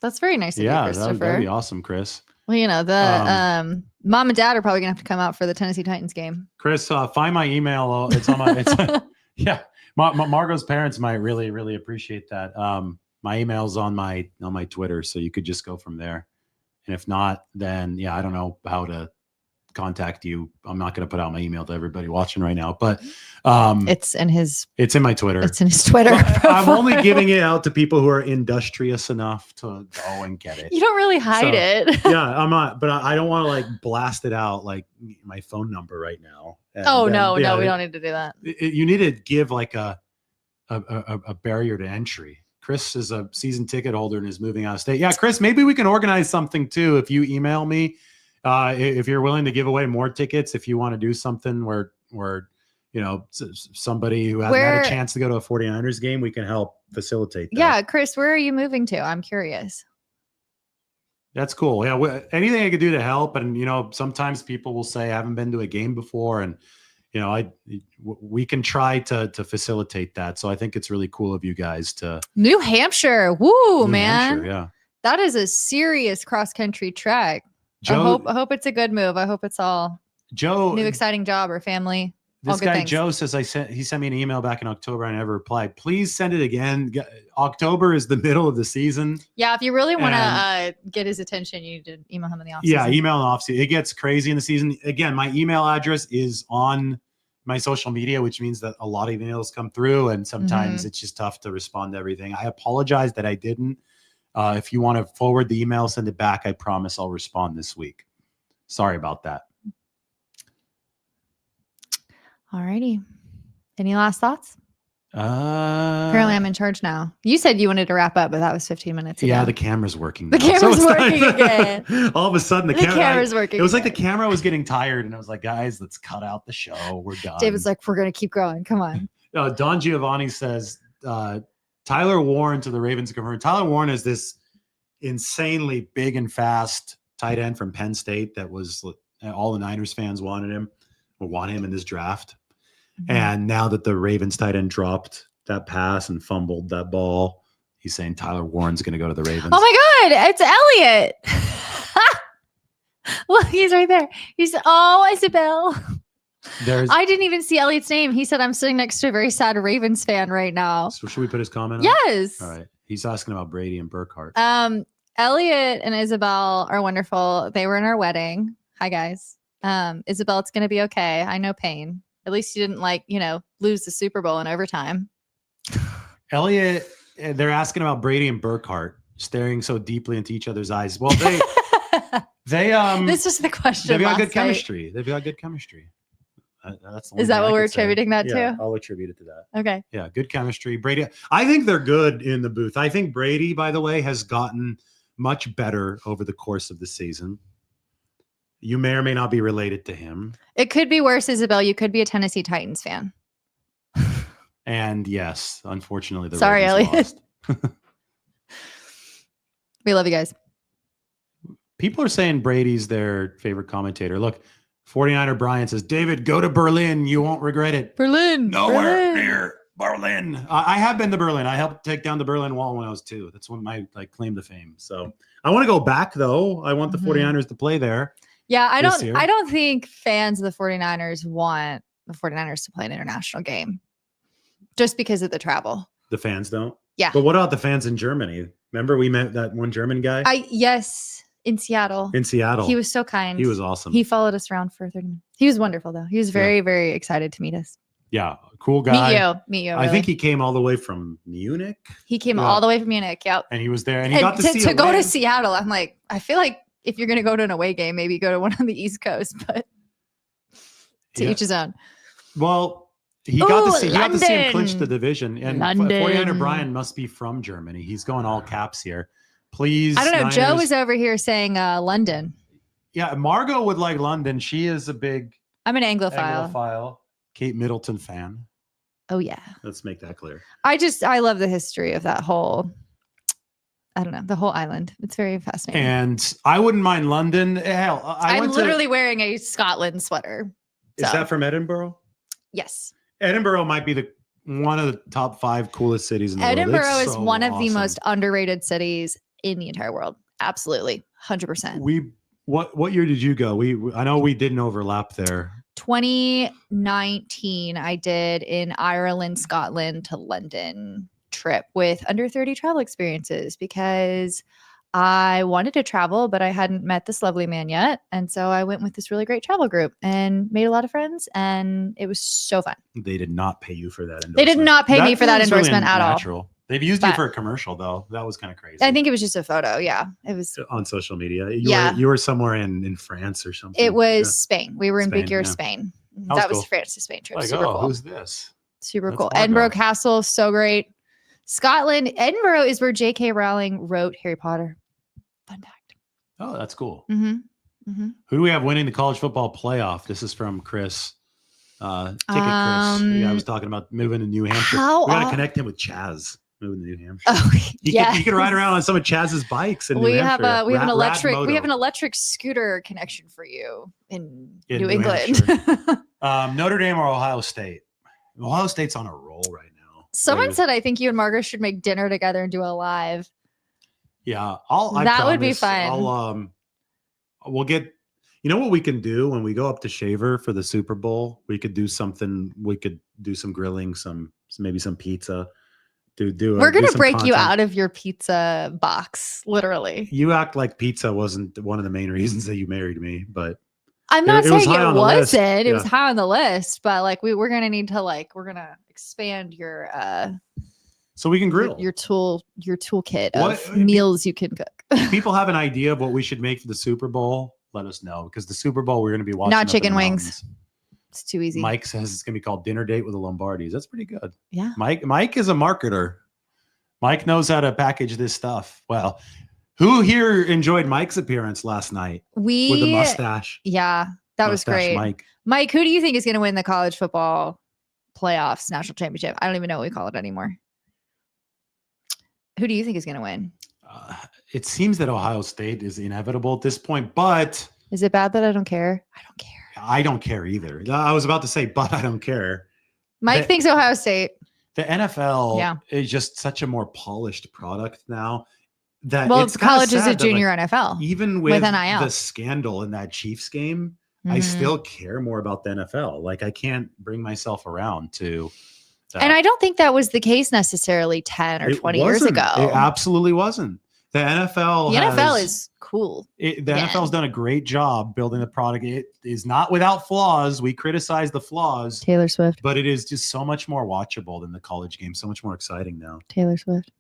That's very nice of you, Christopher. That'd be awesome, Chris. Well, you know, the mom and dad are probably gonna have to come out for the Tennessee Titans game. Chris, find my email. It's on my. Yeah, Margot's parents might really appreciate that. My email's on my Twitter, so you could just go from there. And if not, then yeah, I don't know how to contact you. I'm not going to put out my email to everybody watching right now, but it's in my Twitter. It's in his Twitter. I'm only giving it out to people who are industrious enough to go and get it. You don't really hide it. Yeah, I'm not, but I don't want to like blast it out like my phone number right now. And no, we don't need to do that. You need to give like a barrier to entry. Chris is a season ticket holder and is moving out of state. Yeah, Chris, maybe we can organize something too. If you email me, if you're willing to give away more tickets, if you want to do something where you know, somebody who hasn't had a chance to go to a 49ers game, we can help facilitate that. Yeah, Chris, where are you moving to? I'm curious. That's cool. Yeah, anything I could do to help. And, you know, sometimes people will say, I haven't been to a game before. And, you know, we can try to facilitate that. So I think it's really cool of you guys to. New Hampshire. Woo, man. Hampshire, yeah. That is a serious cross-country trek. I hope it's a good move. I hope it's all new exciting job or family. This guy Joe says he sent me an email back in October. I never replied. Please send it again. October is the middle of the season. Yeah, if you really want to get his attention, you need to email him in the offseason. Yeah, email in the offseason. It gets crazy in the season. Again, my email address is on my social media, which means that a lot of emails come through, and sometimes it's just tough to respond to everything. I apologize that I didn't. If you want to forward the email, send it back. I promise I'll respond this week. Sorry about that. Alrighty. Any last thoughts? Apparently I'm in charge now. You said you wanted to wrap up, but that was 15 minutes ago. Yeah, the camera's working. The camera's working again. All of a sudden, the camera's working. It was like the camera was getting tired, and I was like, guys, let's cut out the show. We're done. David's like, we're going to keep going. Come on. Don Giovanni says, Tyler Warren to the Ravens confirmed. Tyler Warren is this insanely big and fast tight end from Penn State that was all the Niners fans want him in this draft. And now that the Ravens tight end dropped that pass and fumbled that ball, he's saying Tyler Warren's going to go to the Ravens. Oh my God, it's Elliot. Look, he's right there. He's, Isabel. I didn't even see Elliot's name. He said, I'm sitting next to a very sad Ravens fan right now. So should we put his comment on? Yes. All right. He's asking about Brady and Burkhardt. Elliot and Isabel are wonderful. They were in our wedding. Hi, guys. Isabel, it's going to be okay. I know pain. At least you didn't lose the Super Bowl in overtime. Elliot, they're asking about Brady and Burkhardt staring so deeply into each other's eyes. Well, they this is the question. They've got good chemistry. They've got good chemistry. Is that what we're attributing that to? I'll attribute it to that. Okay. Yeah, good chemistry. Brady, I think they're good in the booth. I think Brady, by the way, has gotten much better over the course of the season. You may or may not be related to him. It could be worse, Isabel. You could be a Tennessee Titans fan. And yes, unfortunately, the Sorry, Ravens Elliot. Lost. We love you guys. People are saying Brady's their favorite commentator. Look, 49er Brian says, David, go to Berlin. You won't regret it. Berlin. Nowhere near Berlin. I have been to Berlin. I helped take down the Berlin Wall when I was 2. That's when my claim to fame. So I want to go back, though. I want the 49ers to play there. Yeah, I don't think fans of the 49ers want the 49ers to play an international game just because of the travel. The fans don't? Yeah. But what about the fans in Germany? Remember we met that one German guy? Yes, in Seattle. In Seattle. He was so kind. He was awesome. He followed us around for 30 minutes. He was wonderful, though. He was very, very excited to meet us. Yeah, cool guy. Meet you. I think he came all the way from Munich. He came all the way from Munich, yep. And he was there, and he got to see to go to Seattle. I'm like, I feel like if you're going to go to an away game, maybe go to one on the East Coast. But To each his own. Well, he got to see him clinch the division. And 49er Brian must be from Germany. He's going all caps here. Please. I don't know. Niners. Joe is over here saying London. Yeah, Margot would like London. She is a big I'm an Anglophile. Kate Middleton fan. Oh, yeah. Let's make that clear. I love the history of that whole, I don't know, the whole island. It's very fascinating. And I wouldn't mind London. Hell, I'm literally wearing a Scotland sweater. Is that from Edinburgh? Yes. Edinburgh might be one of the top 5 coolest cities in the world. Edinburgh is one of the most underrated cities in the entire world. Absolutely. 100%. What year did you go? I know we didn't overlap there. 2019, I did in Ireland, Scotland to London trip with under 30 travel experiences because I wanted to travel, but I hadn't met this lovely man yet. And so I went with this really great travel group and made a lot of friends. And it was so fun. They did not pay you for that endorsement. They did not pay me for that endorsement at all. They've used you for a commercial, though. That was kind of crazy. I think it was just a photo. Yeah. It was on social media. You were somewhere in France or something. It was Spain. We were in Big Year, Spain. That was France to Spain trip. Like, super cool. Who's this? Super cool. Edinburgh Castle, so great. Scotland, Edinburgh is where J.K. Rowling wrote Harry Potter. Fun fact. Oh, that's cool. Mm-hmm. Mm-hmm. Who do we have winning the college football playoff? This is from Chris. Ticket Chris. I was talking about moving to New Hampshire. We got to connect him with Chaz. Moving to New Hampshire. Oh, he can ride around on some of Chaz's bikes in New Hampshire. We have an electric scooter connection for you in New England. Notre Dame or Ohio State? Ohio State's on a roll right now. Someone said I think you and Margaret should make dinner together and do a live. Yeah, that would be fun. We'll get. You know what we can do when we go up to Shaver for the Super Bowl? We could do something. We could do some grilling, maybe some pizza. We're gonna break you out of your pizza box, literally. You act like pizza wasn't one of the main reasons that you married me, but I'm not saying it wasn't. It was high on the list, but like we're gonna need to we're gonna expand your so we can grill your toolkit of meals you can cook. If people have an idea of what we should make for the Super Bowl, let us know, because the Super Bowl we're gonna be watching. Not chicken wings. It's too easy. Mike says it's gonna be called Dinner Date with the Lombardis. That's pretty good. Yeah. Mike is a marketer. Mike knows how to package this stuff. Well, who here enjoyed Mike's appearance last night? With the mustache. Yeah, that was great. Mike, who do you think is gonna win the college football playoffs, national championship? I don't even know what we call it anymore. Who do you think is gonna win? It seems that Ohio State is inevitable at this point, but is it bad that I don't care? I don't care. I don't care either. I was about to say, but I don't care. Mike thinks Ohio State. The NFL is just such a more polished product now. College is a junior NFL. Even with NIL. The scandal in that Chiefs game, I still care more about the NFL. Like, I can't bring myself around to that. And I don't think that was the case necessarily 10 or 20 years ago. It absolutely wasn't. The NFL is cool. The NFL's done a great job building the product. It is not without flaws. We criticize the flaws. Taylor Swift. But it is just so much more watchable than the college game. So much more exciting now. Taylor Swift.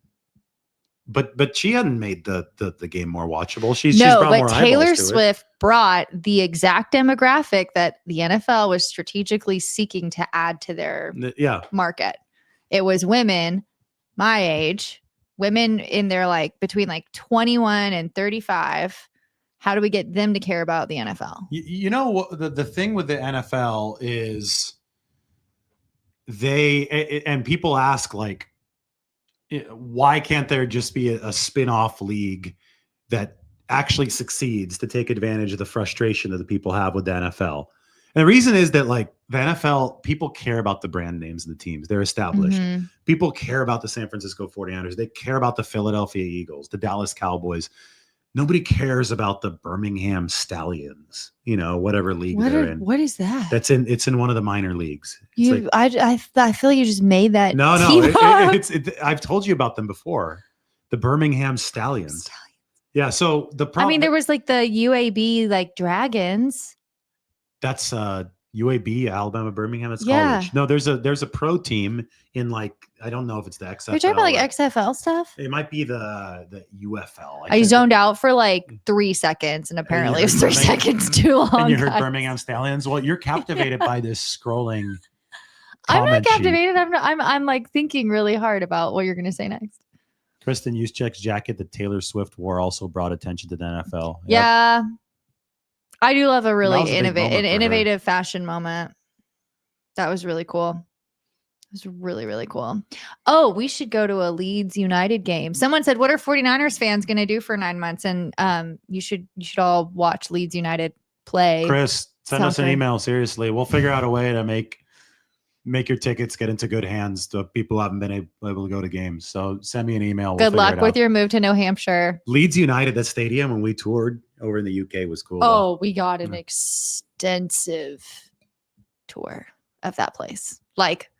But she hadn't made the game more watchable. She's brought more eyeballs to it. Taylor Swift brought the exact demographic that the NFL was strategically seeking to add to their market. It was women my age. Women in their between 21 and 35. How do we get them to care about the NFL? You know what the thing with the NFL is, and people ask why can't there just be a spin-off league that actually succeeds to take advantage of the frustration that the people have with the NFL? And the reason is that the NFL, people care about the brand names of the teams. They're established. Mm-hmm. People care about the San Francisco 49ers. They care about the Philadelphia Eagles, the Dallas Cowboys. Nobody cares about the Birmingham Stallions, whatever league they're in. What is that? It's in one of the minor leagues. I feel like you just made that. No. I've told you about them before. The Birmingham Stallions. Yeah. So the problem. there was the UAB Dragons. That's UAB, Alabama, Birmingham. It's Yeah. college. No, there's a pro team in like, I don't know if it's the XFL. You're talking about like XFL stuff? It might be the UFL. I zoned out for like 3 seconds, and apparently it was 3 seconds too long. And you heard Birmingham Stallions. Well, you're captivated by this scrolling. I'm not captivated. I'm like thinking really hard about what you're going to say next. Kristen Juszczyk's jacket that Taylor Swift wore also brought attention to the NFL. Yeah. Yep. I do love a really innovative fashion moment. That was really cool. It was really, really cool. Oh, we should go to a Leeds United game. Someone said, what are 49ers fans going to do for 9 months? And you should all watch Leeds United play. Chris, send us an email. Seriously. We'll figure out a way to make your tickets get into good hands to people who haven't been able to go to games. So send me an email. Good luck with your move to New Hampshire. Leeds United, that stadium when we toured over in the UK was cool. Oh, we got an extensive tour of that place. Like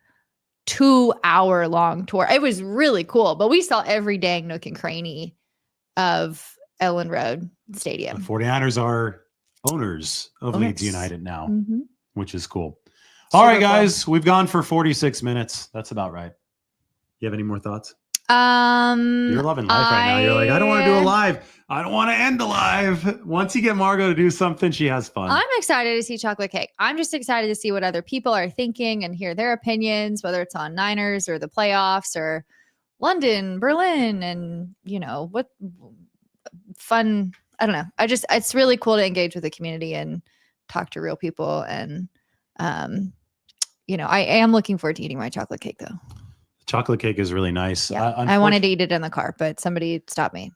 2-hour long tour. It was really cool, but we saw every dang nook and cranny of Ellen Road Stadium. The 49ers are owners of Leeds United now, which is cool. All right, guys, we've gone for 46 minutes. That's about right. You have any more thoughts? You're loving life right now. You're like, I don't want to do a live. I don't want to end the live. Once you get Margot to do something, she has fun. I'm excited to see chocolate cake. I'm just excited to see what other people are thinking and hear their opinions, whether it's on Niners or the playoffs or London, Berlin, and what fun. I don't know. It's really cool to engage with the community and talk to real people. And, I am looking forward to eating my chocolate cake though. Chocolate cake is really nice. Yeah. I wanted to eat it in the car, but somebody stopped me.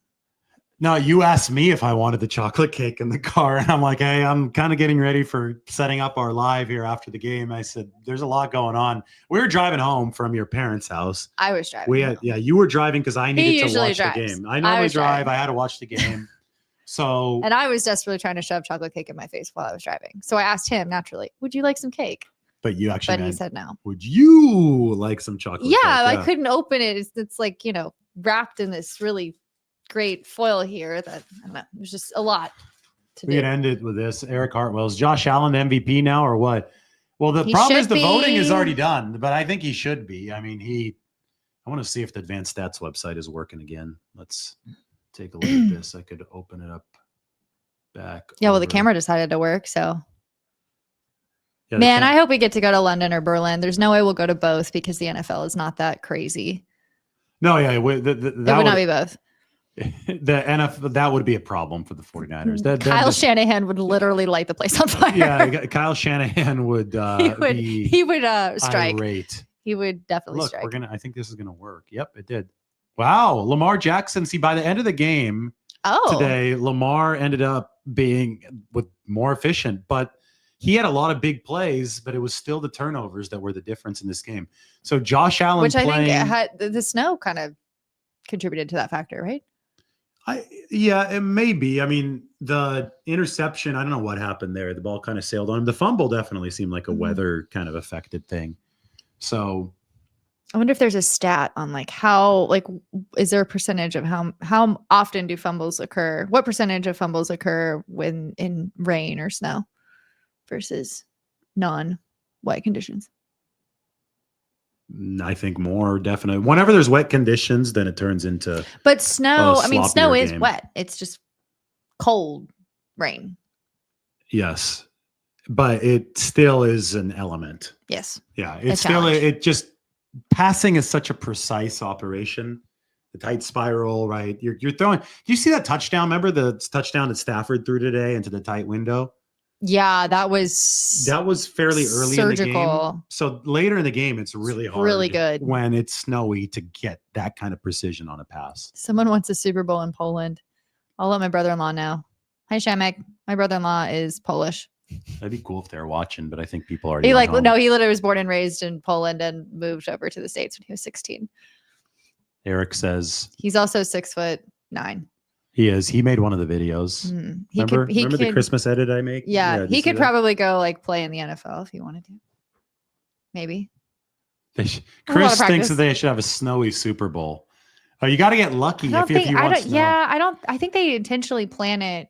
No, you asked me if I wanted the chocolate cake in the car. And I'm like, hey, I'm kind of getting ready for setting up our live here after the game. I said, there's a lot going on. We were driving home from your parents' house. I was driving. You were driving because I needed to watch the game. I normally drive. I had to watch the game. So, and I was desperately trying to shove chocolate cake in my face while I was driving. So I asked him naturally, would you like some cake? But you actually, he said no. Would you like some chocolate? Yeah, I couldn't open it. It's like, wrapped in this really great foil here that I don't know. It was just a lot to do. We could end it with this. Eric Hartwell's Josh Allen the MVP now or what? Well, the problem is the voting is already done, but I think he should be. I mean, I want to see if the advanced stats website is working again. Let's take a look at this. I could open it up back. Yeah, well, the camera decided to work, so. Yeah, man, I hope we get to go to London or Berlin. There's no way we'll go to both because the NFL is not that crazy. No, yeah. That would not be both. The NFL, that would be a problem for the 49ers. Kyle Shanahan would literally light the place on fire. Yeah, Kyle Shanahan would he would strike. Irate. He would definitely strike. I think this is gonna work. Yep, it did. Wow. Lamar Jackson. See, by the end of the game today, Lamar ended up being more efficient, but he had a lot of big plays, but it was still the turnovers that were the difference in this game. So Josh Allen, which I think had the snow kind of contributed to that factor, right? Yeah, it may be. I mean, the interception, I don't know what happened there. The ball kind of sailed on him. The fumble definitely seemed like a weather kind of affected thing. So I wonder if there's a stat on how is there a percentage of how often do fumbles occur? What percentage of fumbles occur when in rain or snow versus non-wet conditions? I think more, definitely. Whenever there's wet conditions, then it turns into. But snow, snow is wet. It's just cold rain. Yes, but it still is an element. Yes. Yeah, it's still passing is such a precise operation. The tight spiral, right? You're throwing. Do you see that touchdown? Remember the touchdown that Stafford threw today into the tight window? Yeah, that was fairly early surgical. In the game. So later in the game, it's really hard. Really good when it's snowy to get that kind of precision on a pass. Someone wants a Super Bowl in Poland. I'll let my brother-in-law know. Hi, Shamek. My brother-in-law is Polish. That'd be cool if they're watching, but I think people are. He literally was born and raised in Poland and moved over to the States when he was 16. Eric says he's also 6'9". He is. He made one of the videos. Remember the Christmas edit I make? Yeah, he could probably go play in the NFL if he wanted to. Maybe. Chris thinks that they should have a snowy Super Bowl. Oh, you got to get lucky if you want snow. Yeah, I think they intentionally plan it.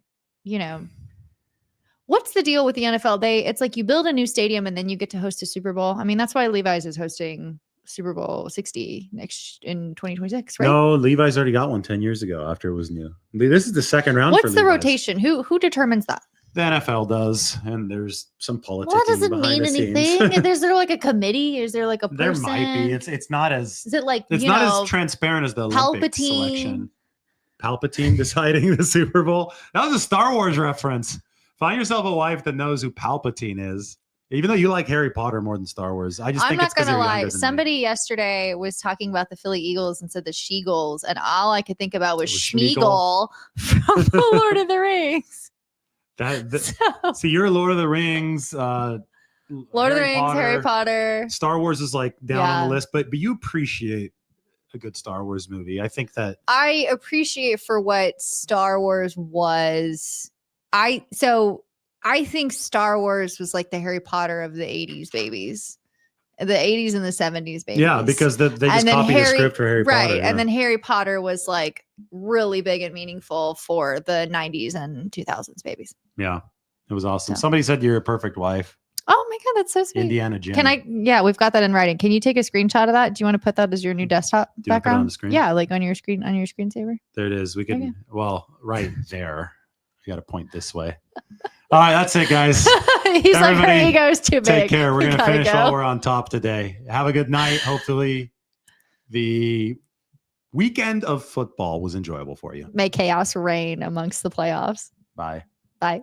What's the deal with the NFL? It's like you build a new stadium and then you get to host a Super Bowl. I mean, that's why Levi's is hosting Super Bowl 60 in 2026, right? No, Levi's already got one 10 years ago after it was new. This is the second round. What's for the Levi's. rotation? Who determines that? The NFL does, and There's some politics. Well, that doesn't mean anything. Is there like a committee? Is there like a person? There might be. It's not as. Is it like it's not as transparent as the Olympic selection. Palpatine deciding the Super Bowl. That was a Star Wars reference. Find yourself a wife that knows who Palpatine is. Even though you like Harry Potter more than Star Wars, I'm not gonna lie. Somebody yesterday was talking about the Philly Eagles and said the She-Goals, and all I could think about was Schmeagol from the Lord of the Rings. So you're a Lord of the Rings. Lord of the Rings, Harry Potter. Star Wars is like down on the list, but you appreciate a good Star Wars movie. I think that I appreciate for what Star Wars was. I think Star Wars was like the Harry Potter of the 80s babies. The 80s and the 70s babies. Yeah, because they just copied the script for Harry Potter. Right. Yeah. And then Harry Potter was like really big and meaningful for the 90s and 2000s babies. Yeah. It was awesome. So. Somebody said you're a perfect wife. Oh my God, that's so sweet. Indiana Jim. Yeah, we've got that in writing. Can you take a screenshot of that? Do you want to put that as your new desktop background? Put it on the screen? Yeah, like on your screensaver. There it is. We can, right there. You got to point this way. All right, that's it, guys. He's like, her ego's too big. Take care. We're going to finish while we're on top today. Have a good night. Hopefully the weekend of football was enjoyable for you. May chaos reign amongst the playoffs. Bye. Bye.